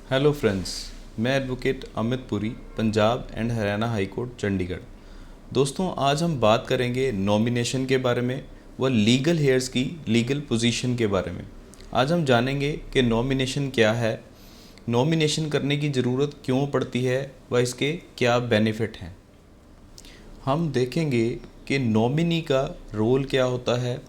Hello friends, मैं advocate Amit Puri, Punjab and Haryana high court Chandigarh. दोस्तों, आज हम बात करेंगे नॉमिनेशन के बारे में व लीगल हेयर्स की लीगल पोजीशन के बारे में। आज हम जानेंगे कि नॉमिनेशन क्या है, नॉमिनेशन करने की ज़रूरत क्यों पड़ती है व इसके क्या बेनिफिट हैं। हम देखेंगे कि नॉमिनी का रोल क्या होता है,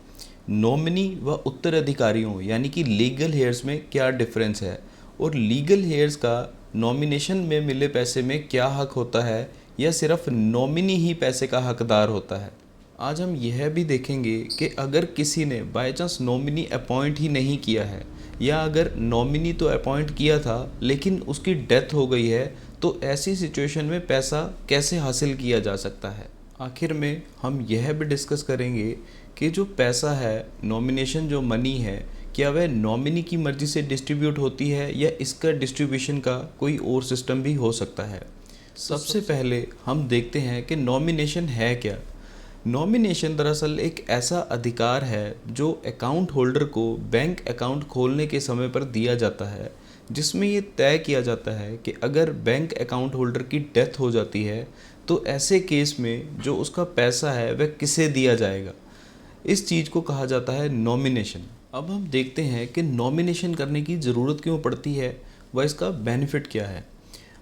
नॉमिनी व उत्तराधिकारियों यानी कि लीगल हेयर्स में क्या डिफरेंस है और लीगल हेयर्स का नॉमिनेशन में मिले पैसे में क्या हक होता है या सिर्फ नॉमिनी ही पैसे का हकदार होता है। आज हम यह भी देखेंगे कि अगर किसी ने बाय चांस नॉमिनी अपॉइंट ही नहीं किया है या अगर नॉमिनी तो अपॉइंट किया था लेकिन उसकी डेथ हो गई है तो ऐसी सिचुएशन में पैसा कैसे हासिल किया जा सकता है। आखिर में हम यह भी डिस्कस करेंगे कि जो पैसा है, नॉमिनेशन जो मनी है, क्या वह नॉमिनी की मर्ज़ी से डिस्ट्रीब्यूट होती है या इसका डिस्ट्रीब्यूशन का कोई और सिस्टम भी हो सकता है। सबसे पहले हम देखते हैं कि नॉमिनेशन है क्या। नॉमिनेशन दरअसल एक ऐसा अधिकार है जो अकाउंट होल्डर को बैंक अकाउंट खोलने के समय पर दिया जाता है, जिसमें ये तय किया जाता है कि अगर बैंक अकाउंट होल्डर की डेथ हो जाती है तो ऐसे केस में जो उसका पैसा है वह किसे दिया जाएगा। इस चीज़ को कहा जाता है नॉमिनेशन। अब हम देखते हैं कि नॉमिनेशन करने की ज़रूरत क्यों पड़ती है व इसका बेनिफिट क्या है।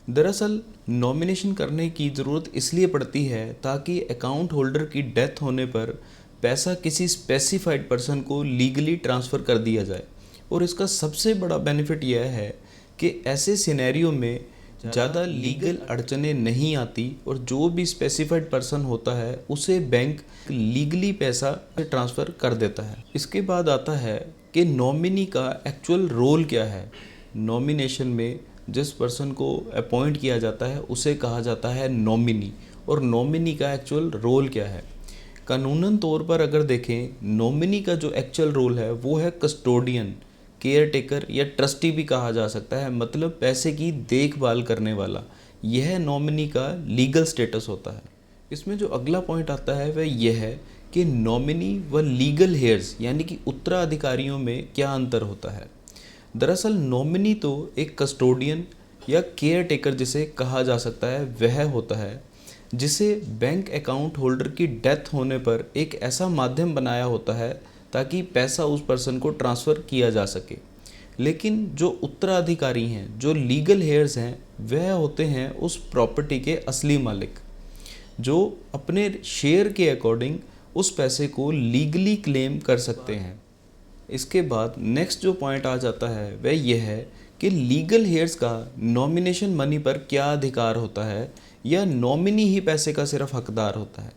दरअसल नॉमिनेशन करने की ज़रूरत इसलिए पड़ती है ताकि अकाउंट होल्डर की डेथ होने पर पैसा किसी स्पेसिफाइड पर्सन को लीगली ट्रांसफ़र कर दिया जाए। और इसका सबसे बड़ा बेनिफिट यह है कि ऐसे सिनेरियो में ज़्यादा लीगल अड़चने नहीं आती और जो भी स्पेसिफाइड पर्सन होता है उसे बैंक लीगली पैसा ट्रांसफ़र कर देता है। इसके बाद आता है कि नॉमिनी का एक्चुअल रोल क्या है। नॉमिनेशन में जिस पर्सन को अपॉइंट किया जाता है उसे कहा जाता है नॉमिनी, और नॉमिनी का एक्चुअल रोल क्या है। कानूनन तौर पर अगर देखें, नॉमिनी का जो एक्चुअल रोल है वो है कस्टोडियन, केयर टेकर या ट्रस्टी भी कहा जा सकता है, मतलब पैसे की देखभाल करने वाला। यह नॉमिनी का लीगल स्टेटस होता है। इसमें जो अगला पॉइंट आता है वह यह है कि नॉमिनी व लीगल हेयर्स यानी कि उत्तराधिकारियों में क्या अंतर होता है। दरअसल नॉमिनी तो एक कस्टोडियन या केयर टेकर जिसे कहा जा सकता है वह होता है, जिसे बैंक अकाउंट होल्डर की डेथ होने पर एक ऐसा माध्यम बनाया होता है ताकि पैसा उस पर्सन को ट्रांसफ़र किया जा सके। लेकिन जो उत्तराधिकारी हैं, जो लीगल हेयर्स हैं, वह होते हैं उस प्रॉपर्टी के असली मालिक, जो अपने शेयर के अकॉर्डिंग उस पैसे को लीगली क्लेम कर सकते हैं। इसके बाद नेक्स्ट जो पॉइंट आ जाता है वह यह है कि लीगल हेयर्स का नॉमिनेशन मनी पर क्या अधिकार होता है या नॉमिनी ही पैसे का सिर्फ हकदार होता है।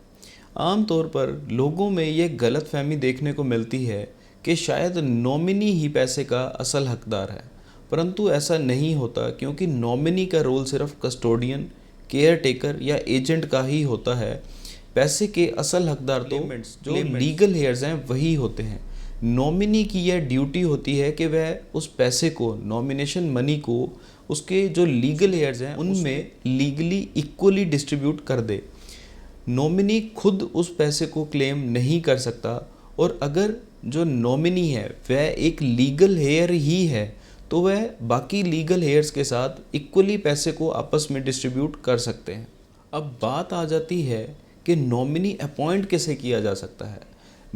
आमतौर पर लोगों में यह गलतफहमी देखने को मिलती है कि शायद नॉमिनी ही पैसे का असल हकदार है, परंतु ऐसा नहीं होता, क्योंकि नॉमिनी का रोल सिर्फ कस्टोडियन, केयर टेकर या एजेंट का ही होता है। पैसे के असल हकदार तो जो लीगल हेयर्स हैं वही होते हैं। नॉमिनी की यह ड्यूटी होती है कि वह उस पैसे को, नॉमिनेशन मनी को, उसके जो लीगल हेयर्स हैं उनमें लीगली इक्वली डिस्ट्रीब्यूट कर दे। नॉमिनी खुद उस पैसे को क्लेम नहीं कर सकता, और अगर जो नॉमिनी है वह एक लीगल हेयर ही है तो वह बाकी लीगल हेयर्स के साथ इक्वली पैसे को आपस में डिस्ट्रीब्यूट कर सकते हैं। अब बात आ जाती है कि नॉमिनी अपॉइंट कैसे किया जा सकता है।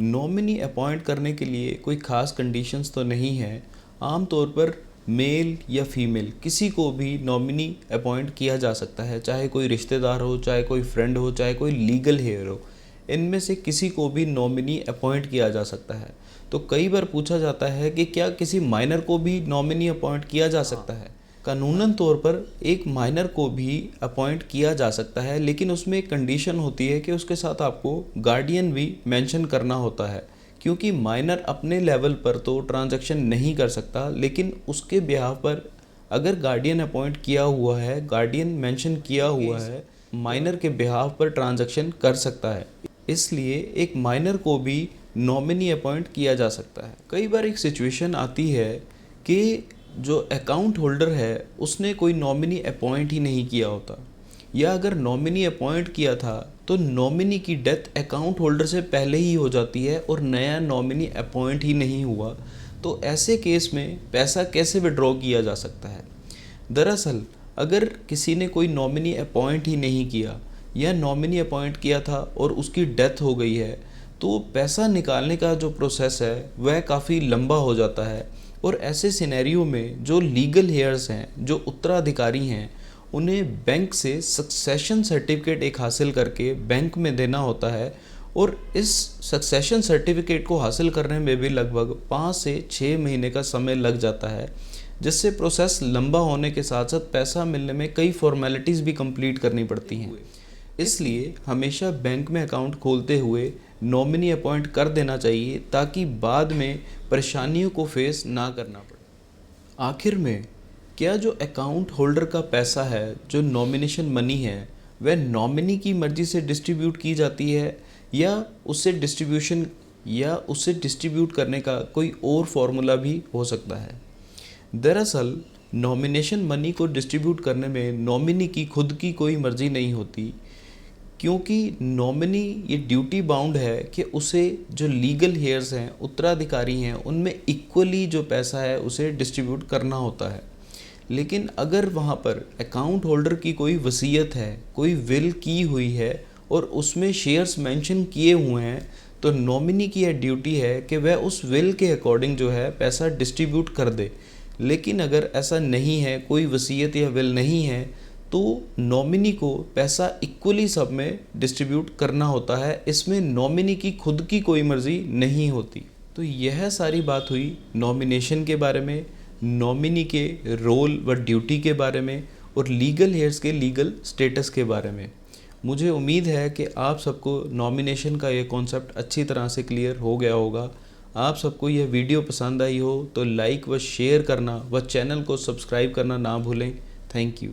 नॉमिनी अपॉइंट करने के लिए कोई ख़ास कंडीशंस तो नहीं है। आमतौर पर मेल या फीमेल किसी को भी नॉमिनी अपॉइंट किया जा सकता है, चाहे कोई रिश्तेदार हो, चाहे कोई फ्रेंड हो, चाहे कोई लीगल हेयर हो। इनमें से किसी को भी नॉमिनी अपॉइंट किया जा सकता है। तो कई बार पूछा जाता है कि क्या किसी माइनर को भी नॉमिनी अपॉइंट किया जा सकता है। कानूनन तौर पर एक माइनर को भी अपॉइंट किया जा सकता है, लेकिन उसमें एक कंडीशन होती है कि उसके साथ आपको गार्डियन भी मेंशन करना होता है, क्योंकि माइनर अपने लेवल पर तो ट्रांजैक्शन नहीं कर सकता, लेकिन उसके बिहाफ पर अगर गार्डियन अपॉइंट किया हुआ है, गार्डियन मेंशन किया हुआ है, माइनर के बिहाफ पर ट्रांजैक्शन कर सकता है। इसलिए एक माइनर को भी नॉमिनी अपॉइंट किया जा सकता है। कई बार एक सिचुएशन आती है कि जो अकाउंट होल्डर है उसने कोई नॉमिनी अपॉइंट ही नहीं किया होता, या अगर नॉमिनी अपॉइंट किया था तो नॉमिनी की डेथ अकाउंट होल्डर से पहले ही हो जाती है और नया नॉमिनी अपॉइंट ही नहीं हुआ। तो ऐसे केस में पैसा कैसे विड्रॉ किया जा सकता है। दरअसल अगर किसी ने कोई नॉमिनी अपॉइंट ही नहीं किया या नॉमिनी अपॉइंट किया था और उसकी डेथ हो गई है, तो पैसा निकालने का जो प्रोसेस है वह काफ़ी लंबा हो जाता है। और ऐसे सिनेरियो में जो लीगल हेयर्स हैं, जो उत्तराधिकारी हैं, उन्हें बैंक से सक्सेशन सर्टिफिकेट एक हासिल करके बैंक में देना होता है। और इस सक्सेशन सर्टिफिकेट को हासिल करने में भी लगभग 5 से 6 महीने का समय लग जाता है, जिससे प्रोसेस लंबा होने के साथ साथ पैसा मिलने में कई फॉर्मेलिटीज़ भी कंप्लीट करनी पड़ती हैं। इसलिए हमेशा बैंक में अकाउंट खोलते हुए नॉमिनी अपॉइंट कर देना चाहिए, ताकि बाद में परेशानियों को फेस ना करना पड़े। आखिर में क्या जो अकाउंट होल्डर का पैसा है, जो नॉमिनेशन मनी है, वह नॉमिनी की मर्ज़ी से डिस्ट्रीब्यूट की जाती है या उससे डिस्ट्रीब्यूट करने का कोई और फार्मूला भी हो सकता है? दरअसल नॉमिनेशन मनी को डिस्ट्रीब्यूट करने में नॉमिनी की खुद की कोई मर्ज़ी नहीं होती, क्योंकि नॉमिनी ये ड्यूटी बाउंड है कि उसे जो लीगल हेयर्स हैं, उत्तराधिकारी हैं, उनमें इक्वली जो पैसा है उसे डिस्ट्रीब्यूट करना होता है। लेकिन अगर वहाँ पर अकाउंट होल्डर की कोई वसीयत है, कोई विल की हुई है और उसमें शेयर्स मेंशन किए हुए हैं, तो नॉमिनी की यह ड्यूटी है कि वह उस विल के अकॉर्डिंग जो है पैसा डिस्ट्रीब्यूट कर दे। लेकिन अगर ऐसा नहीं है, कोई वसीयत या विल नहीं है, तो नॉमिनी को पैसा इक्वली सब में डिस्ट्रीब्यूट करना होता है। इसमें नॉमिनी की खुद की कोई मर्ज़ी नहीं होती। तो यह सारी बात हुई नॉमिनेशन के बारे में, नॉमिनी के रोल व ड्यूटी के बारे में और लीगल हेयर्स के लीगल स्टेटस के बारे में। मुझे उम्मीद है कि आप सबको नॉमिनेशन का ये कॉन्सेप्ट अच्छी तरह से क्लियर हो गया होगा। आप सबको यह वीडियो पसंद आई हो तो लाइक व शेयर करना व चैनल को सब्सक्राइब करना ना भूलें। Thank you.